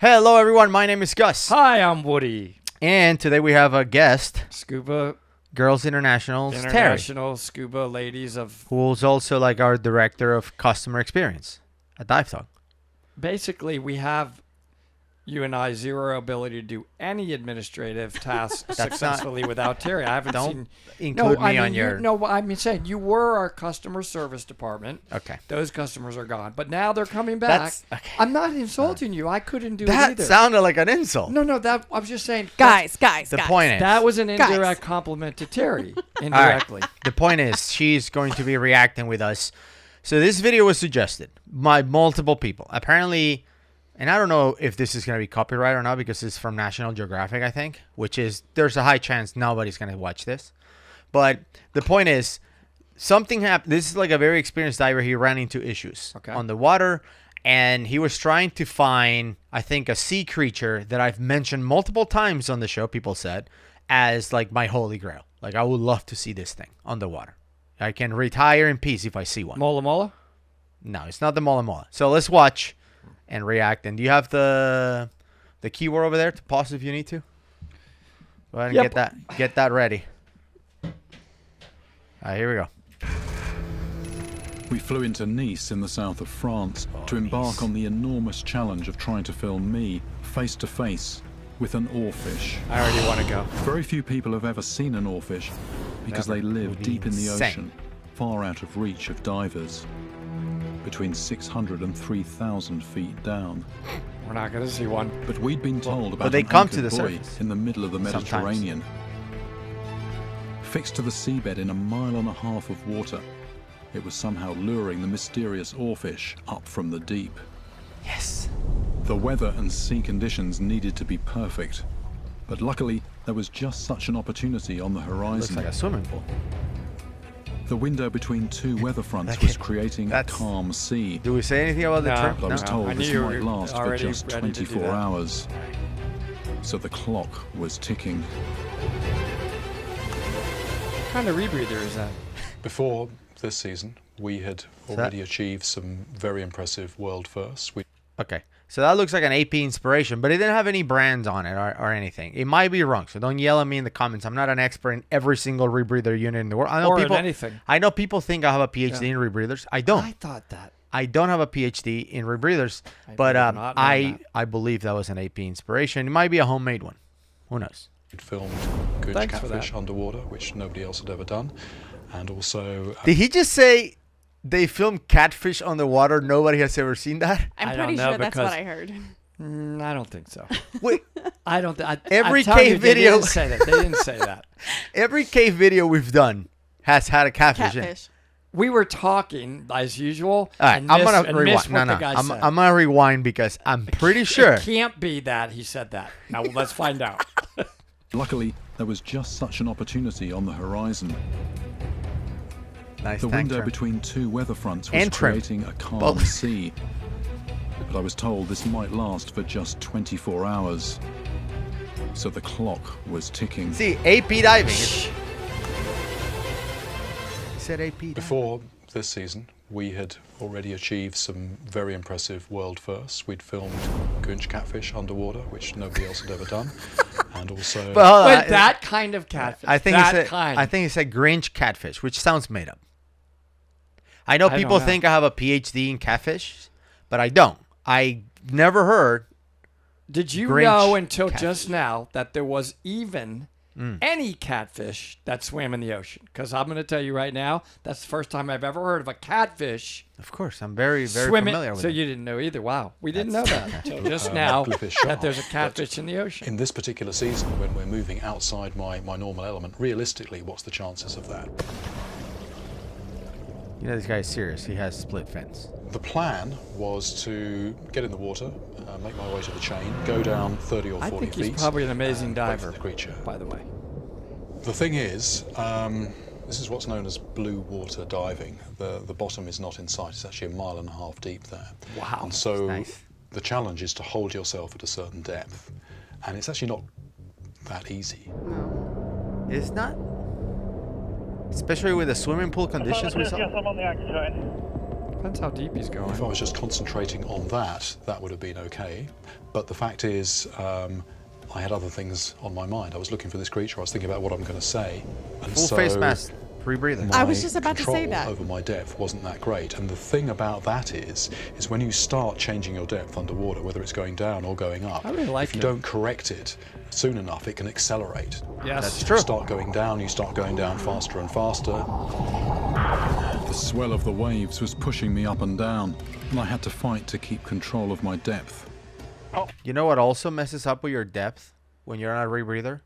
Hello, everyone. My name is Gus. Hi, I'm Woody. And today we have a guest, Scuba Girls International's Terry, International Scuba Ladies of... who's also like our director of customer experience at Dive Talk. Basically, we have, you and I, zero ability to do any administrative tasks successfully without Terry. I haven't Don't seen... include me on your... No, I mean, saying you were our customer service department. Okay. Those customers are gone. But now they're coming back. Okay. I'm not insulting you. I couldn't do it That either. sounded like an insult. No, that I was just saying... Guys. The point is... That was an Guys. indirect compliment to Terry. All Indirectly. right. The point is, she's going to be reacting with us. So this video was suggested by multiple people. Apparently, and I don't know if this is going to be copyright or not because it's from National Geographic, I think, which is, there's a high chance nobody's going to watch this. But the point is, something happened. This is like a very experienced diver. He ran into issues on the water, and he was trying to find, I think, a sea creature that I've mentioned multiple times on the show, people said, as like my holy grail. Like, I would love to see this thing on the water. I can retire in peace if I see one. Mola Mola? No, it's not the Mola Mola. So let's watch and react. And do you have the keyword over there to pause if you need to? Go ahead and get that ready. All right, here we go. We flew into Nice in the south of France to embark on the enormous challenge of trying to film me face to face with an oarfish. I already want to go. Very few people have ever seen an oarfish because they live deep in the ocean, far out of reach of divers, between 600 and 3,000 feet down. We're not going to see one. But we'd been told about they an come to anchored the buoy surface. in the middle of the Mediterranean. Fixed to the seabed in a mile and a half of water, it was somehow luring the mysterious oarfish up from the deep. Yes. The weather and sea conditions needed to be perfect, but luckily there was just such an opportunity on the horizon. Looks like a swimming pool. The window between two weather fronts was creating a calm sea. Do we say anything about the trip? But I was told I this knew you might were last for already just ready to do 24 that. hours. So the clock was ticking. What kind of rebreather is that? Before this season, we had already achieved some very impressive world firsts. Okay. So that looks like an AP inspiration, but it didn't have any brands on it or anything. It might be wrong, so don't yell at me in the comments. I'm not an expert in every single rebreather unit in the world. I know Or in people, anything. I know people think I have a PhD in rebreathers. I don't. I thought that. I don't have a PhD in rebreathers, but I believe that was an AP inspiration. It might be a homemade one. Who knows? We'd filmed Grinch Catfish underwater, which nobody else had ever done. And also... Did he just say they filmed catfish on the water? Nobody has ever seen that? I'm pretty sure that's what I heard. I don't think so. Wait. I don't. Every cave video... They didn't say that. They didn't say that. Every cave video we've done has had a catfish in it. We were talking as usual. All right, I'm going to rewind. I'm going to rewind because I'm pretty sure. It can't be that he said that. Now, let's find out. Luckily, there was just such an opportunity on the horizon. Nice, the window between two weather fronts was creating a calm sea. But I was told this might last for just 24 hours. So the clock was ticking. See, AP diving. He said AP diving. Before this season, we had already achieved some very impressive world firsts. We'd filmed Grinch Catfish underwater, which nobody else had ever done. And also... But that kind of catfish. I think he said Grinch Catfish, which sounds made up. I know people think I have a PhD in catfish, but I don't. I never heard. Did you Grinch know until catfish. just now that there was even any catfish that swam in the ocean? Because I'm going to tell you right now, that's the first time I've ever heard of a catfish. Of course, I'm very, very swimming. familiar with So it. you didn't know either. Wow, we didn't know that until just now that there's a catfish in the ocean. In this particular season, when we're moving outside my normal element, realistically, what's the chances of that? You know, this guy is serious. He has split fins. The plan was to get in the water, make my way to the chain, go down 30 or 40 feet. I think he's probably an amazing diver, the creature. by the way. The thing is, this is what's known as blue water diving. The bottom is not in sight. It's actually a mile and a half deep there. Wow. And so nice. The challenge is to hold yourself at a certain depth. And it's actually not that easy. It's not. Especially with the swimming pool conditions we saw. Yes, I'm on the anchor chain. Depends how deep he's going. If I was just concentrating on that, that would have been okay. But the fact is, I had other things on my mind. I was looking for this creature. I was thinking about what I'm going to say. And Full face mask. Rebreather. I was just about to say that. Over my depth wasn't that great. And the thing about that is when you start changing your depth underwater, whether it's going down or going up, I really like if you don't correct it soon enough, it can accelerate. Yes, that's If true. you start going down, you start going down faster and faster. The swell of the waves was pushing me up and down, and I had to fight to keep control of my depth. You know what also messes up with your depth when you're on a rebreather?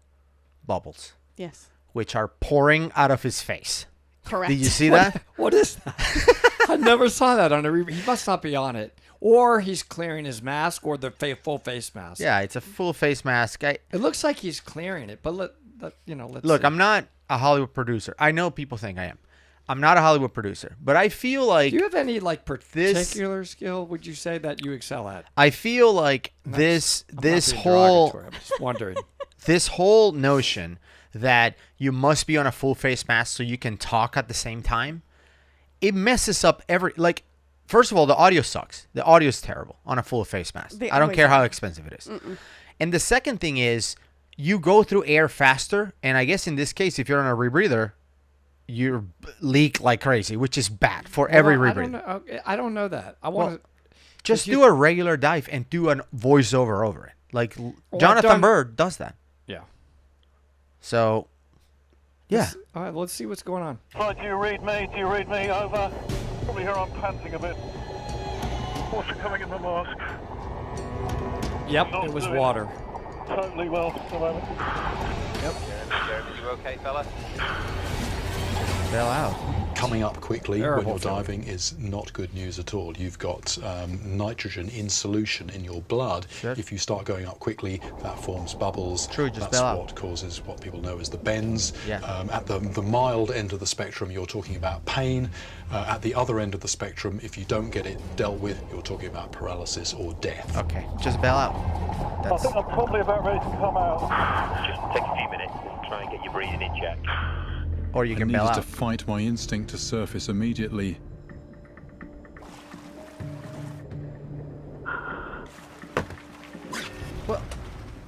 Bubbles, Yes. which are pouring out of his face. Correct. Did you see that? What is that? I never saw that on a He must not be on it. Or he's clearing his mask or the full face mask. Yeah, it's a full face mask. It looks like he's clearing it, but let's Look, see. I'm not a Hollywood producer. I know people think I am. I'm not a Hollywood producer, but I feel like Do you have any particular skill, would you say, that you excel at? I feel like I'm this not being whole derogatory, I'm just wondering. this whole notion that you must be on a full face mask so you can talk at the same time, it messes up first of all, the audio sucks. The audio is terrible on a full face mask. They I don't always care how are. expensive it is. And the second thing is you go through air faster, and I guess in this case, if you're on a rebreather, you leak like crazy, which is bad for every Well, rebreather. I don't know that. I want to Just do a regular dive and do a voiceover over it. Like Jonathan Bird does that. Yeah. So, yeah. All right, let's see what's going on. Right, do you read me? Do you read me? Over. Probably here I'm panting a bit. Water coming in the mask. Yep, Not it was doing water. Totally well at the moment. Jeremy, you okay, fella? Bail out. Coming up quickly when Terrible you're feeling. diving is not good news at all. You've got nitrogen in solution in your blood. Sure. If you start going up quickly, that forms bubbles. True, just That's bail out. what causes what people know as the bends. Yeah. At the mild end of the spectrum, you're talking about pain. At the other end of the spectrum, if you don't get it dealt with, you're talking about paralysis or death. Okay, just bail out. I That's think I'm probably about ready to come out. Just take a few minutes and try and get your breathing in check. or you I can bail needed out. to fight my instinct to surface immediately. Well,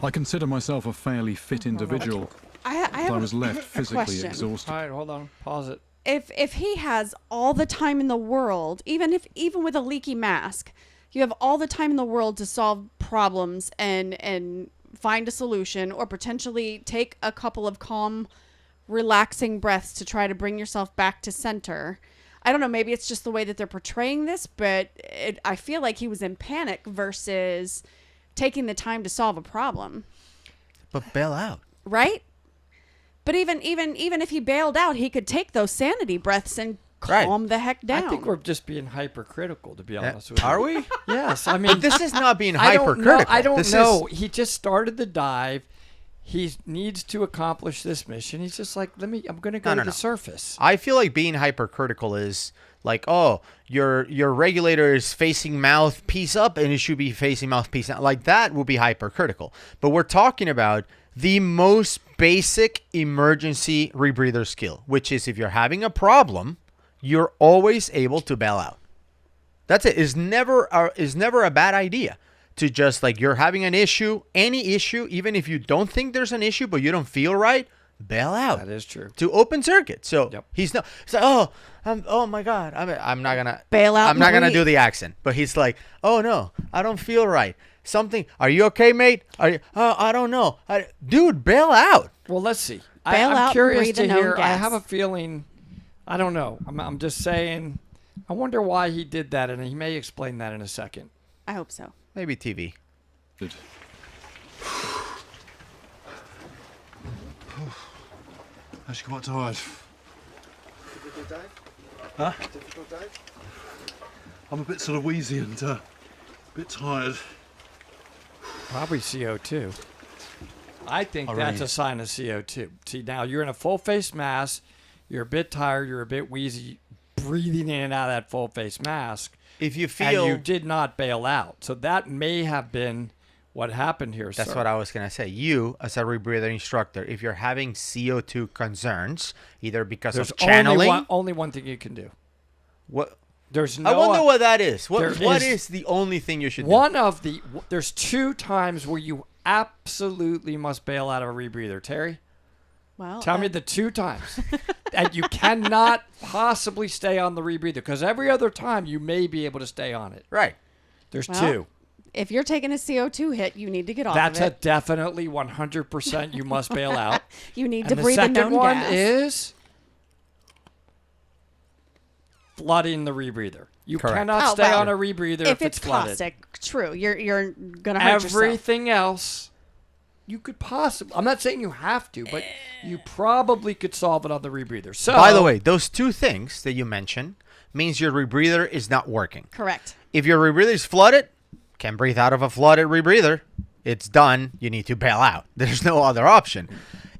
I consider myself a fairly fit individual, I have but I was left a physically question. exhausted. All right, hold on. Pause it. If he has all the time in the world, even with a leaky mask, you have all the time in the world to solve problems and find a solution, or potentially take a couple of calm, relaxing breaths to try to bring yourself back to center. I don't know, maybe it's just the way that they're portraying this, but I feel like he was in panic versus taking the time to solve a problem, but bail out. right? But even if he bailed out, he could take those sanity breaths and Right. calm the heck down. I think we're just being hypercritical, to be honest with you. Are we? Yes, I mean, This is not being I don't know. hypercritical. I don't This know. is- He just started the dive. He needs to accomplish this mission. He's just like, I'm going to go to the surface. I feel like being hypercritical is like, oh, your regulator is facing mouthpiece up and it should be facing mouthpiece down. Like that would be hypercritical. But we're talking about the most basic emergency rebreather skill, which is if you're having a problem, you're always able to bail out. That's it. Is never a bad idea to just like you're having an issue, any issue, even if you don't think there's an issue but you don't feel right, bail out. That is true. To open circuit. So Yep. he's not. He's like, oh my God. I'm not gonna Bail out I'm not and gonna breathe. do the accent. But he's like, oh no, I don't feel right. Something. Are you okay, mate? Are you? I don't know. Dude, bail out. Well, let's see. Bail out I'm and curious breathe to in known hear. I gas. have a feeling. I don't know. I'm just saying. I wonder why he did that, and he may explain that in a second. I hope so. Maybe TV. Actually quite tired. Difficult dive? Huh? Difficult dive? I'm a bit sort of wheezy and a bit tired. Probably CO2. I think I that's really- a sign of CO2. See, now you're in a full face mask. You're a bit tired. You're a bit wheezy, breathing in and out of that full face mask. If you feel, And you did not bail out. So that may have been what happened here, that's sir. what I was gonna say. You, as a rebreather instructor, if you're having CO2 concerns, either because There's of channeling, only one thing you can do. what There's no. I wonder what that is. there What is is the only thing you should do? There's 2 times where you absolutely must bail out of a rebreather. Terry, Well, tell me the 2 times. And you cannot possibly stay on the rebreather because every other time you may be able to stay on it. Right. There's Well, 2. if you're taking a CO2 hit, you need to get off That's of a it. definitely 100% you must bail out. You need And to the breathe in second known one gas. is flooding the rebreather. You Correct. cannot Oh, stay well, on a rebreather if it's it's flooded. caustic, true. You're gonna hurt yourself. Everything else, you could possibly. I'm not saying you have to, but you probably could solve it on the rebreather. So, By the way, those 2 things that you mentioned means your rebreather is not working. Correct. If your rebreather is flooded, can't breathe out of a flooded rebreather. It's done. You need to bail out. There's no other option.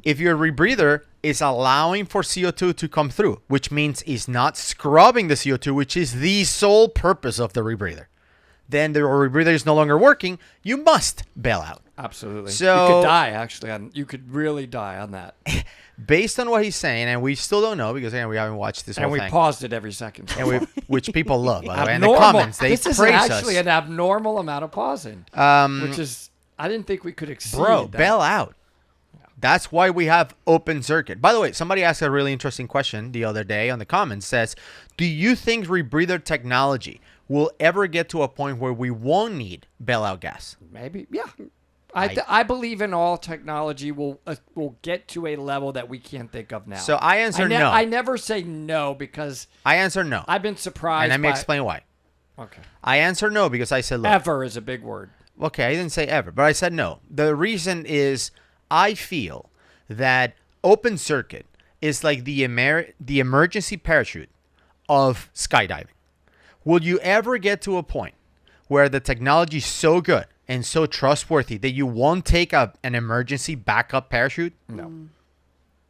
If your rebreather is allowing for CO2 to come through, which means it's not scrubbing the CO2, which is the sole purpose of the rebreather, then the rebreather is no longer working. You must bail out. absolutely, So- you could die. Actually, you could really die on that. Based on what he's saying, and we still don't know because again we haven't watched this And whole we thing, paused it every second. So and we, which people love by the way. In the abnormal. comments, they This is praise actually us. an abnormal amount of pausing, which is I didn't think we could exceed. Bro, that. bail out. That's why we have open circuit. By the way, somebody asked a really interesting question the other day on the comments. Says, do you think rebreather technology will ever get to a point where we won't need bailout gas? Maybe, yeah. I believe in all technology will get to a level that we can't think of now. So I answer no. I never say no because I answer no. I've been surprised. And let me by, explain why. Okay. I answer no because I said, look. Ever is a big word. Okay, I didn't say ever, but I said no. The reason is I feel that open circuit is like the emergency parachute of skydiving. Will you ever get to a point where the technology is so good and so trustworthy that you won't take an emergency backup parachute? No.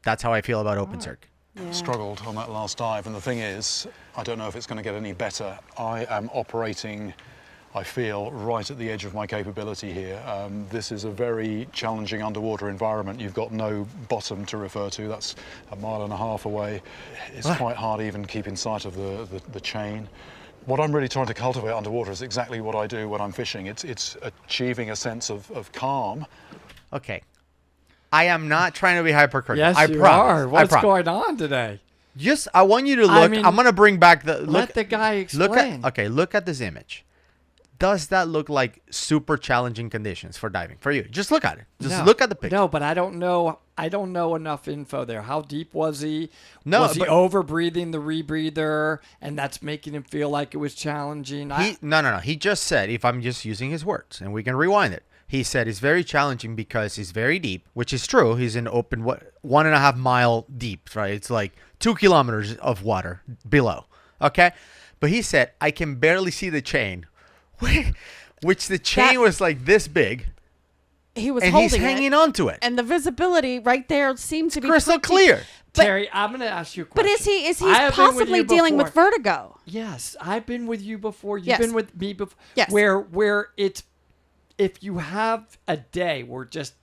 That's how I feel about open circuit. Yeah. Struggled on that last dive, and the thing is, I don't know if it's going to get any better. I am operating, I feel, right at the edge of my capability here. This is a very challenging underwater environment. You've got no bottom to refer to. That's a mile and a half away. It's quite hard even keeping sight of the chain. What I'm really trying to cultivate underwater is exactly what I do when I'm fishing. It's achieving a sense of calm. Okay. I am not trying to be hypercritical. Yes, I you promise. are. What's I promise. going on today? Just, I want you to look. I mean, I'm going to bring back the... Let the guy explain. Look at this image. Does that look like super challenging conditions for diving for you? Just look at it. Just look at the picture. No, but I don't know. I don't know enough info there. How deep was he? No, was he but- over breathing the rebreather, and that's making him feel like it was challenging? No. He just said, if I'm just using his words, and we can rewind it. He said it's very challenging because he's very deep, which is true. He's in open 1.5 mile deep, right? It's like 2 kilometers of water below. Okay, but he said I can barely see the chain, which the chain was like this big, He was and holding he's hanging it, on to it. and the visibility right there seemed to be Crystal pretty- clear. But- Terry, I'm going to ask you a But question. is he I have been with possibly you dealing with before. vertigo? Yes, I've been with you before. You've Yes. been with me before. Yes. Where it's if you have a day where it just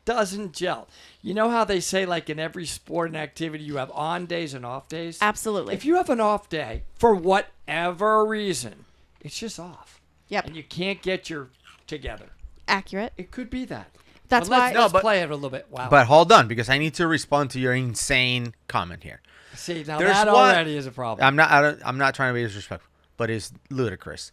doesn't gel. You know how they say like in every sport and activity you have on days and off days? Absolutely. If you have an off day for whatever reason, it's just off. Yep. And you can't get your together. Accurate. It could be that. That's But let's, why- let's but- play it a little bit. Wow. But hold on, because I need to respond to your insane comment here. See, now There's that one- already is a problem. I'm not trying to be disrespectful, but it's ludicrous.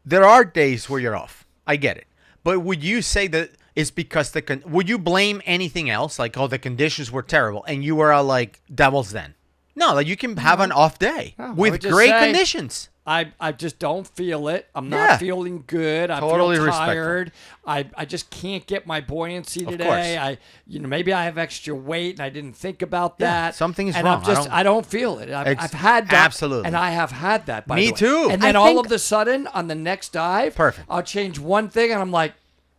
There are days where you're off. I get it. But would you say that it's because would you blame anything else? Like, oh, the conditions were terrible and you were like Devil's Den. No, like you can have an off day No, I with would just great say- conditions. I just don't feel it. I'm Yeah. not feeling good. I Totally feel respectful. tired. I just can't get my buoyancy Of today. course. Maybe I have extra weight and I didn't think about Yeah, that. something is and wrong. I don't feel it. I've had that. Absolutely. And I have had that, by Me the way. too. And then I all think- of a sudden on the next dive, Perfect. I'll change one thing and I'm like,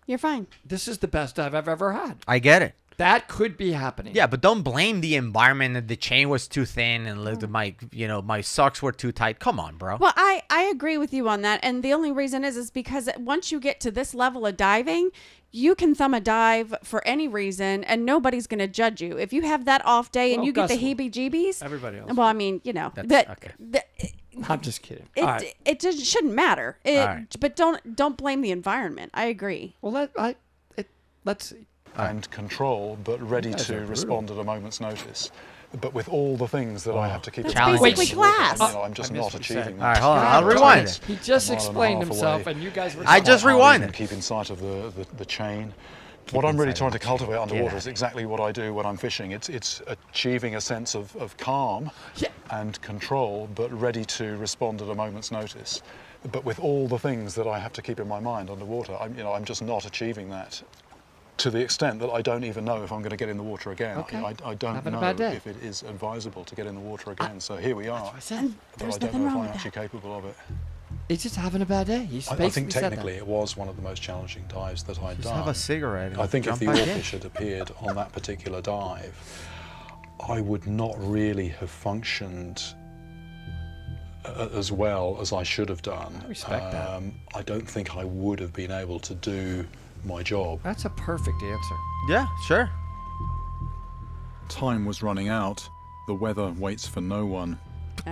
You're fine. this is the best dive I've ever had. I get it. That could be happening. Yeah, but don't blame the environment that the chain was too thin and my socks were too tight. Come on, bro. Well, I agree with you on that. And the only reason is because once you get to this level of diving, you can thumb a dive for any reason and nobody's going to judge you. If you have that off day and you get the heebie-jeebies. Everybody else. Well, I mean, okay. I'm just kidding. It just shouldn't matter. right. But don't blame the environment. I agree. Well, let's see. And control, but ready to respond at a moment's notice. But with all the things that I have to keep in Challenge. mind, Basically glass. I'm just not achieving that. All right, hold on. I'll rewind it. He just A mile and a explained half himself, away. and you guys were. I just Quite hard rewinded. even Keep in sight of the chain. What I'm really inside trying of to the cultivate chain. underwater Yeah. is exactly what I do when I'm fishing. It's achieving a sense of calm and control, but ready to respond at a moment's notice. But with all the things that I have to keep in my mind underwater, I'm just not achieving that. To the extent that I don't even know if I'm going to get in the water again. Okay. I don't Having a know bad day. if it is advisable to get in the water again. So here we are. There's But I don't nothing know if wrong I'm with actually that. capable of it. He's just having a bad day. He's I basically think said that. technically it was one of the most challenging dives that I'd Just done. have a cigarette. And I think if jump the back in. Oarfish had appeared on that particular dive, I would not really have functioned as well as I should have done. I respect that. I don't think I would have been able to do my job. That's a perfect answer. Yeah, sure. Time was running out. The weather waits for no one.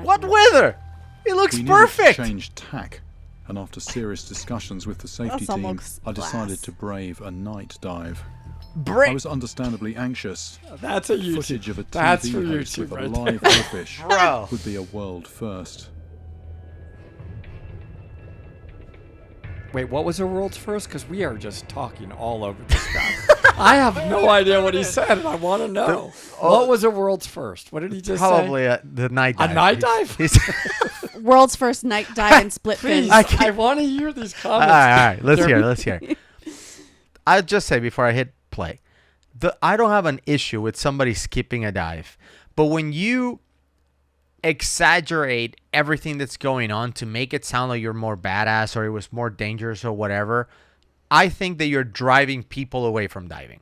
What weather? It looks We needed perfect. to change tack, and after serious discussions with the safety Some team, looks I decided glass. to brave a night dive. I Break. was understandably anxious. That's a YouTube. Footage of a That's for TV host YouTube with a right live there. Oarfish Bro. would be a world first. Wait, what was the world's first? Because we are just talking all over this guy. I have no idea what he said, and I want to know. What was the world's first? What did he just say? Probably the night dive. night dive? World's first night dive and split Please, fins. I want to hear these all comments. right. Let's Jeremy. hear. I'll just say before I hit play, I don't have an issue with somebody skipping a dive, but when you exaggerate everything that's going on to make it sound like you're more badass or it was more dangerous or whatever, I think that you're driving people away from diving.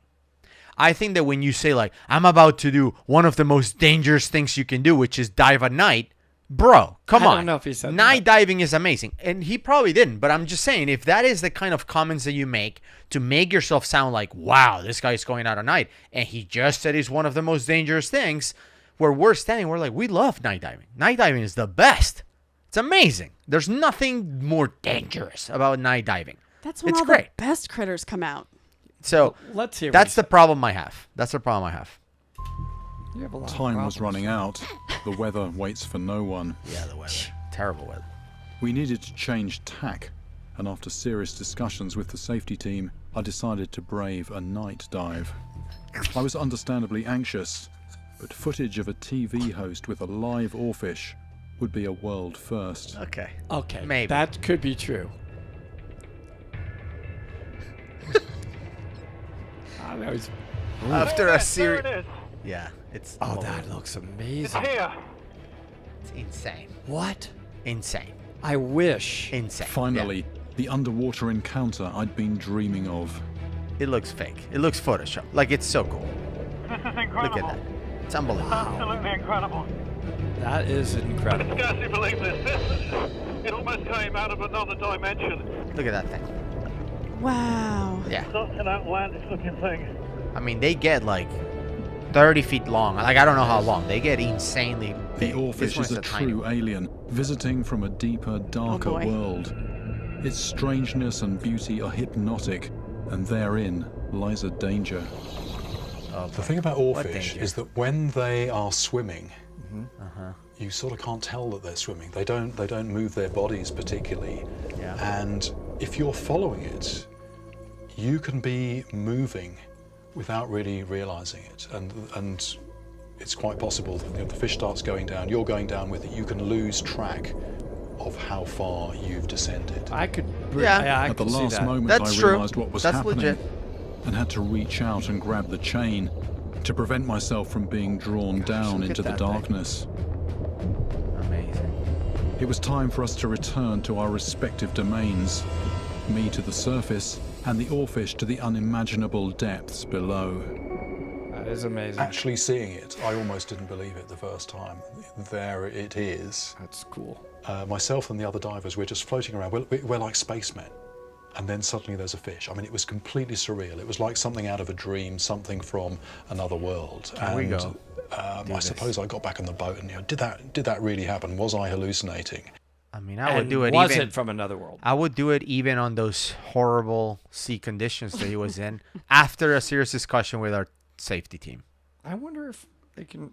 I think that when you say like, I'm about to do one of the most dangerous things you can do, which is dive at night, bro, come on. I don't know if he said night that. diving is amazing. And he probably didn't, but I'm just saying, if that is the kind of comments that you make to make yourself sound like, wow, this guy's going out at night, and he just said it's one of the most dangerous things, where we're standing, we're like, we love night diving. Night diving is the best. It's amazing. There's nothing more dangerous about night diving. That's when It's all great. the best critters come out. So Let's hear. that's the problem I have. That's the problem I have. You have a lot of Time was problems. running out. The weather waits for no one. Yeah, the weather. Terrible weather. We needed to change tack, and after serious discussions with the safety team, I decided to brave a night dive. I was understandably anxious, but footage of a TV host with a live Oarfish would be a world first. Okay. Okay, Maybe. that could be true. I know he's. After a There series. it is. Yeah, it's. Oh, that looks It's amazing. here. It's insane. What? Insane. I wish. Insane. Finally, the underwater encounter I'd been dreaming of. Yeah. It looks fake. It looks Photoshop. Like, it's so cool. This is Look incredible. at that. It's unbelievable. Absolutely incredible. That is I incredible. scarcely believe this. It almost came out of another dimension. Look at that thing. Wow. Yeah. Such an outlandish looking thing. I mean, they get like 30 feet long. Like, I don't know how long. They get insanely The big. This Oarfish one's is a tiny true one. alien, visiting from a deeper, darker boy. world. Its strangeness and beauty are hypnotic, and therein lies a danger. The thing about What Oarfish danger? is that when they are swimming, you sort of can't tell that they're swimming. They don't move their bodies particularly. Yeah. And if you're following it, you can be moving without really realizing it. And it's quite possible that if the fish starts going down, you're going down with it, you can lose track of how far you've descended. I could. Yeah. I At the could see last that. moment, That's I true. realized what was That's happening legit. and had to reach out and grab the chain to prevent myself from being drawn down look into at the that thing. darkness. Amazing. It was time for us to return to our respective domains, me to the surface and the Oarfish to the unimaginable depths below. That is amazing. Actually seeing it, I almost didn't believe it the first time. There it is. That's cool. Myself and the other divers, we're just floating around. We're like spacemen. And then suddenly there's a fish. I mean, it was completely surreal. It was like something out of a dream, something from another world. Here we go. I suppose I got back on the boat and, did that really happen? Was I hallucinating? I mean, I would do it was even. it from another world? I would do it even on those horrible sea conditions that he was in after a serious discussion with our safety team. I wonder if they can.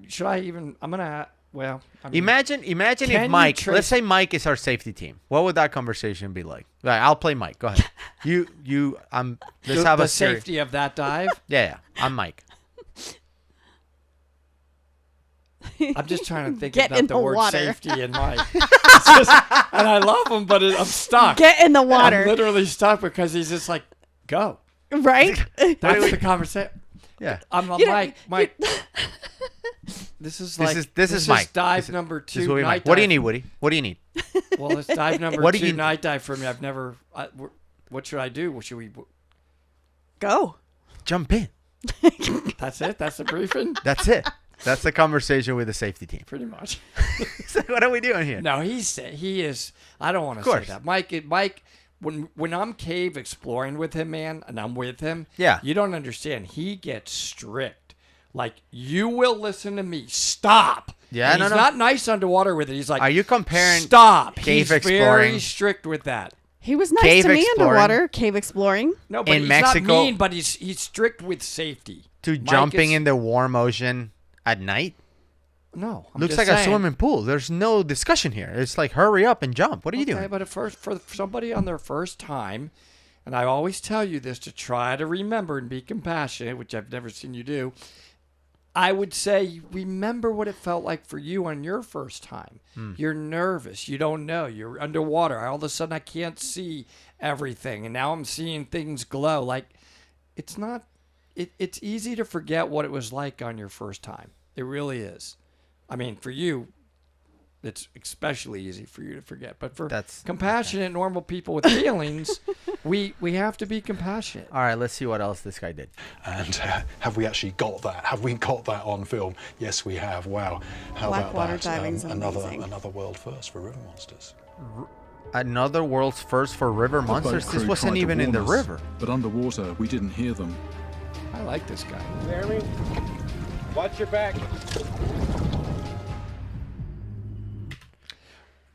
Should I even? I'm gonna. Well, I mean, Imagine can if you Mike, trace- let's say Mike is our safety team. What would that conversation be like? Right, I'll play Mike. Go ahead. Let's have the a serious. safety of that dive. Yeah, I'm Mike. I'm just trying to think Get about in the the word water. safety in Mike. It's just, and I love him, but I'm stuck. Get in the water. I'm literally stuck because he's just like, go. Right? That's the conversation. Yeah. I'm You know, Mike. This is like This is Mike. dive This is- number this is 2. Woody Night Mike. What do you dive. need, Woody? What do you need? Well, it's dive number What do 2 you- night dive for me. I've never. What should I do? What should we? Go. Jump in. That's it. That's the briefing. That's it. That's the conversation with the safety team. Pretty much. So what are we doing here? No, he is. I don't want to say course. that, Mike. When I'm cave exploring with him, man, and I'm with him, Yeah. you don't understand. He gets strict. Like, you will listen to me. Stop. Yeah, and no, he's no. not nice underwater with it. He's like, Are you comparing stop? cave He's exploring- very strict with that. He was nice Cave to me exploring. underwater. Cave exploring. No, but In he's Mexico- not mean, but he's strict with safety. to Mike jumping is- in the warm ocean at night? No, I'm Looks just like a saying. swimming pool. There's no discussion here. It's like, hurry up and jump. What are you Okay, doing? but for somebody on their first time, and I always tell you this to try to remember and be compassionate, which I've never seen you do, I would say remember what it felt like for you on your first time. You're nervous. You don't know. You're underwater. All of a sudden, I can't see everything, and now I'm seeing things glow. Like, it's not. It's easy to forget what it was like on your first time. It really is. I mean, for you, it's especially easy for you to forget. But for That's- compassionate, normal people with feelings, we have to be compassionate. All right, let's see what else this guy did. And have we actually got that? Have we got that on film? Yes, we have. Wow. How Blackwater about that? diving's amazing. Another world first for river monsters. Another world's first for river The boat monsters. This crew wasn't tried to even in the warn us, river. But underwater, we didn't hear them. I like this guy. Jeremy, watch your back.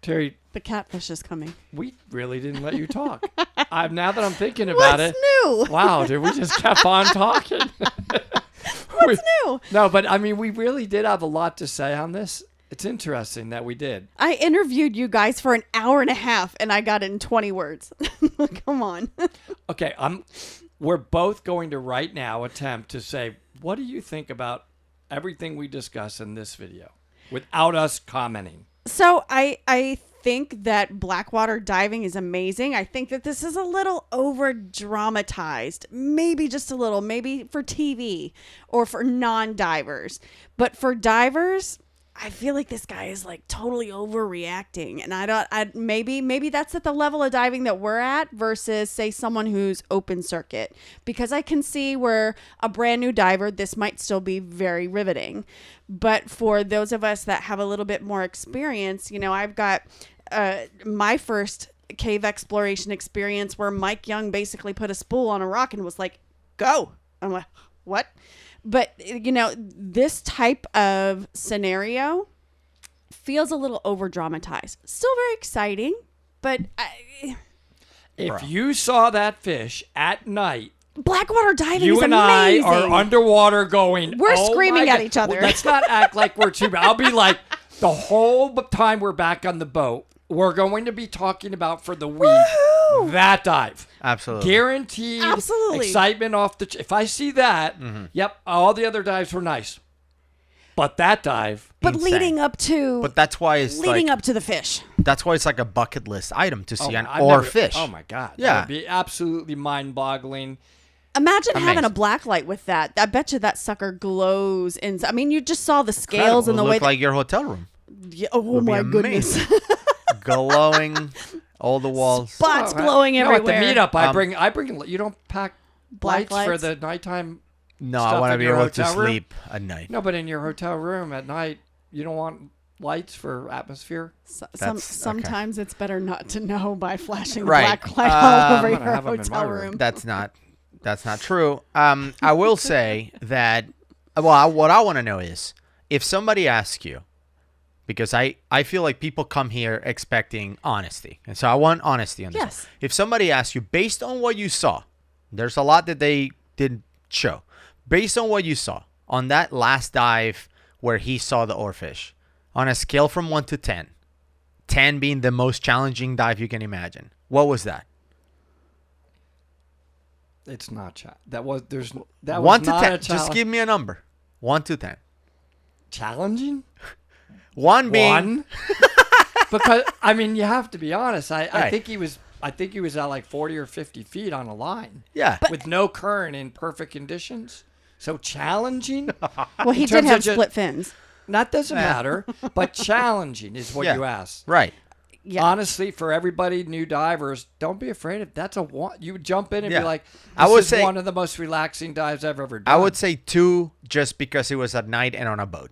Terry, The catfish is coming. we really didn't let you talk. Now that I'm thinking about What's it, new? wow, dude, we just kept on talking. What's new? No, but I mean, we really did have a lot to say on this. It's interesting that we did. I interviewed you guys for an hour and a half, and I got it in 20 words. Come on. Okay, we're both going to right now attempt to say, what do you think about everything we discuss in this video without us commenting? So I think that Blackwater diving is amazing. I think that this is a little over dramatized, maybe just a little, maybe for TV or for non-divers. But for divers, I feel like this guy is like totally overreacting, and maybe that's at the level of diving that we're at versus say someone who's open circuit, because I can see where a brand new diver, this might still be very riveting, but for those of us that have a little bit more experience, I've got my first cave exploration experience where Mike Young basically put a spool on a rock and was like, "Go." I'm like, "What?" But, this type of scenario feels a little over dramatized. Still very exciting, but If you saw that fish at night, Blackwater diving is you and amazing. I are underwater going, We're "Oh screaming my at God." each other. Well, let's not act like we're too bad. I'll be like, the whole time we're back on the boat, we're going to be talking about for the week that dive. Absolutely. Guaranteed Absolutely. excitement off the... If I see that, yep, all the other dives were nice. But that dive... But Insane. leading up to But that's why it's leading like, up to the fish. that's why it's like a bucket list item to see an I've or never- fish. Oh, my God. Yeah. That would be absolutely mind-boggling. Imagine having a Amazing. black light with that. I bet you that sucker glows. I mean, you just saw the scales and the It'll way. look like your hotel room. Oh Would be my goodness! amazing. Glowing, all the walls. Spots Oh, glowing no, everywhere. at the meetup, I bring. You don't pack Black lights for lights? the nighttime No, stuff I want to in be your able to hotel room? sleep at night. No, but in your hotel room at night, you don't want lights for atmosphere. That's- Sometimes it's better not to know by flashing the Right. black light all over I'm your gonna have 'em in my hotel room. room. That's not true. I will say that. Well, what I want to know is if somebody asks you, because I feel like people come here expecting honesty, and so I want honesty on this. Yes. If somebody asks you based on what you saw, there's a lot that they didn't show. Based on what you saw on that last dive where he saw the oarfish, on a scale from 1 to 10, 10 being the most challenging dive you can imagine, what was that? It's not that was there's that 1 was to not 10. a Just give me a number. 1 to 10. challenging. 1 being One, because I mean you have to be honest. I Right. think he was at like 40 or 50 feet on a line yeah. with no current in perfect conditions. So challenging. Well, he in did terms have of ju- split fins. That doesn't matter, but challenging is what Yeah. you asked. Right. Yeah. Honestly, for everybody, new divers, don't be afraid of that's a one. You would jump in and Yeah. be like, I "This would is say- one of the most relaxing dives I've ever done." I would say 2 just because it was at night and on a boat.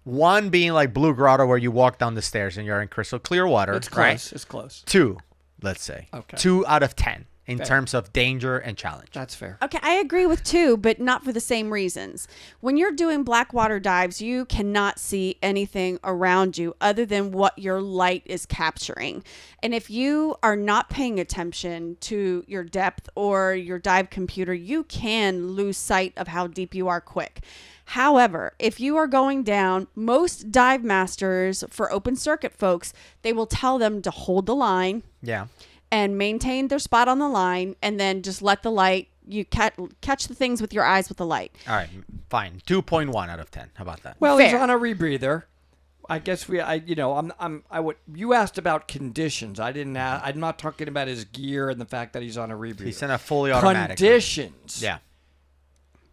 1 being like Blue Grotto where you walk down the stairs and you're in crystal clear water. it's close. Right? It's close. 2, let's say. Okay. 2 out of 10 in Fair. terms of danger and challenge. That's fair. Okay, I agree with 2, but not for the same reasons. When you're doing black water dives, you cannot see anything around you other than what your light is capturing. And if you are not paying attention to your depth or your dive computer, you can lose sight of how deep you are quick. However, if you are going down, most dive masters for open circuit folks, they will tell them to hold the line Yeah. and maintain their spot on the line, and then just let the light, you catch the things with your eyes with the light. All right. Fine. 2.1 out of 10. How about that? Well, he's Fair. on a rebreather. I guess I would. You asked about conditions. I didn't. I'm not talking about his gear and the fact that he's on a rebreather. He's in a fully automatic. Conditions. Yeah.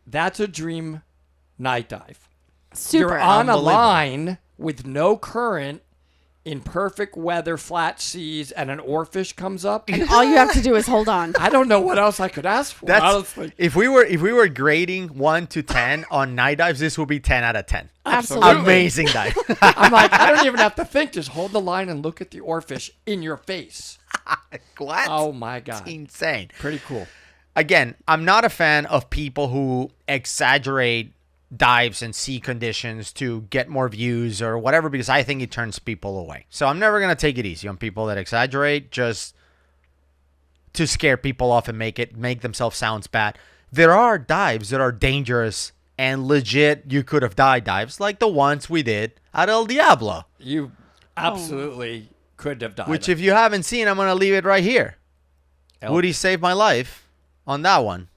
That's a dream night dive. Super. You're on a Unbelievable. line with no current, in perfect weather, flat seas, and an oarfish comes up. All you have to do is hold on. I don't know what else I could ask for. That's honestly. if we were grading 1 to 10 on night dives, this would be 10 out of 10. Absolutely. Amazing dive. I'm like, I don't even have to think. Just hold the line and look at the oarfish in your face. What? Oh my god, Insane. pretty cool. Again, I'm not a fan of people who exaggerate dives and sea conditions to get more views or whatever, because I think it turns people away. So I'm never going to take it easy on people that exaggerate just to scare people off and make themselves sound bad. There are dives that are dangerous and legit you could have died dives, like the ones we did at El Diablo, You absolutely could have died. which if you haven't seen, I'm going to leave it right here. Woody saved my life on that one.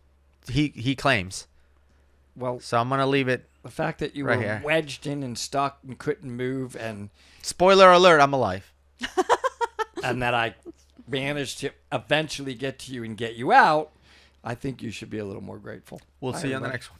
He claims. well, So I'm going to leave it. the fact that you right were here. wedged in and stuck and couldn't move, and Spoiler alert, I'm alive. that I managed to eventually get to you and get you out, I think you should be a little more grateful. We'll Bye, see you on the everybody. next one.